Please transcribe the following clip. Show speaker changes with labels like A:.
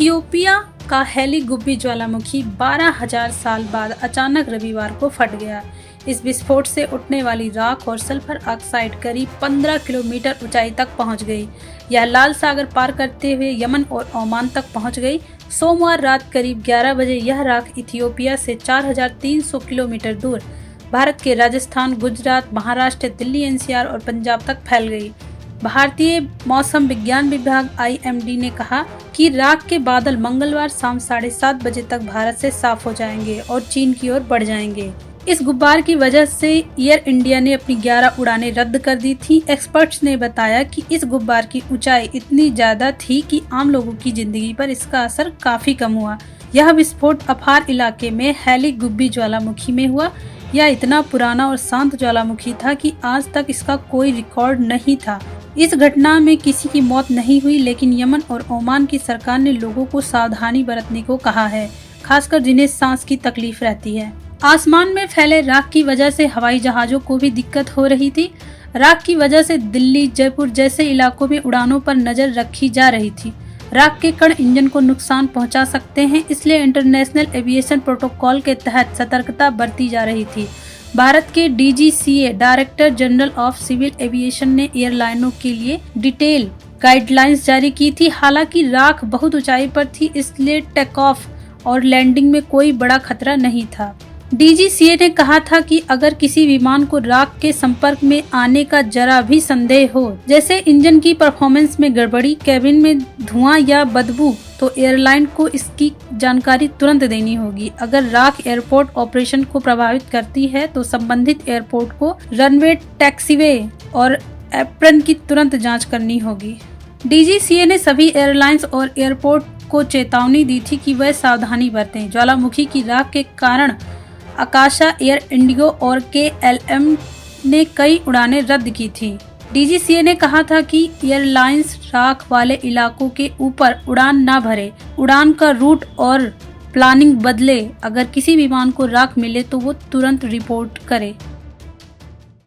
A: Ethiopia का Hayli Gubbi ज्वालामुखी 12,000 साल बाद अचानक रविवार को फट गया। इस विस्फोट से उठने वाली राख और सल्फर ऑक्साइड करीब 15 किलोमीटर ऊंचाई तक पहुंच गई। यह लाल सागर पार करते हुए यमन और ओमान तक पहुंच गई। सोमवार रात करीब 11 बजे यह राख इथियोपिया से 4,300 किलोमीटर दूर भारत के राजस्थान, गुजरात, महाराष्ट्र, दिल्ली एनसीआर और पंजाब तक फैल गई। भारतीय मौसम विज्ञान विभाग IMD ने कहा कि राख के बादल मंगलवार शाम 7:30 बजे तक भारत से साफ हो जाएंगे और चीन की ओर बढ़ जाएंगे। इस गुब्बार की वजह से एयर इंडिया ने अपनी 11 उड़ानें रद्द कर दी थी। एक्सपर्ट्स ने बताया कि इस गुब्बार की ऊंचाई इतनी ज्यादा थी कि आम लोगों की जिंदगी पर इसका असर काफी कम हुआ। यह विस्फोट अफार इलाके में हेली गुब्बी ज्वालामुखी में हुआ। यह इतना पुराना और शांत ज्वालामुखी था कि आज तक इसका कोई रिकॉर्ड नहीं था। इस घटना में किसी की मौत नहीं हुई, लेकिन यमन और ओमान की सरकार ने लोगों को सावधानी बरतने को कहा है, खासकर जिन्हें सांस की तकलीफ रहती है। आसमान में फैले राख की वजह से हवाई जहाजों को भी दिक्कत हो रही थी। राख की वजह से दिल्ली, जयपुर जैसे इलाकों में उड़ानों पर नजर रखी जा रही थी। राख के कण इंजन को नुकसान पहुंचा सकते हैं, इसलिए इंटरनेशनल एविएशन प्रोटोकॉल के तहत सतर्कता बरती जा रही थी। भारत के DGCA director general of civil aviation ने एयरलाइनों के लिए डिटेल गाइडलाइंस जारी की थी। हालांकि राख बहुत ऊंचाई पर थी, इसलिए टेक ऑफ और लैंडिंग में कोई बड़ा खतरा नहीं था। DGCA ने कहा था कि अगर किसी विमान को राख के संपर्क में आने का जरा भी संदेह हो, जैसे इंजन की परफॉर्मेंस में गड़बड़ी, कैबिन में धुआं या बदबू, तो एयरलाइन को इसकी जानकारी तुरंत देनी होगी। अगर राख एयरपोर्ट ऑपरेशन को प्रभावित करती है तो संबंधित एयरपोर्ट को रनवे, टैक्सीवे और एप्रन की तुरंत जांच करनी होगी। DGCA ने सभी एयरलाइंस और एयरपोर्ट को चेतावनी दी थी कि वह सावधानी बरतें। ज्वालामुखी की राख के कारण आकाशा, एयर इंडिगो और KLM ने कई उड़ानें रद्द की थी। DGCA ने कहा था कि एयरलाइंस राख वाले इलाकों के ऊपर उड़ान न भरे, उड़ान का रूट और प्लानिंग बदले। अगर किसी विमान को राख मिले तो वो तुरंत रिपोर्ट करे।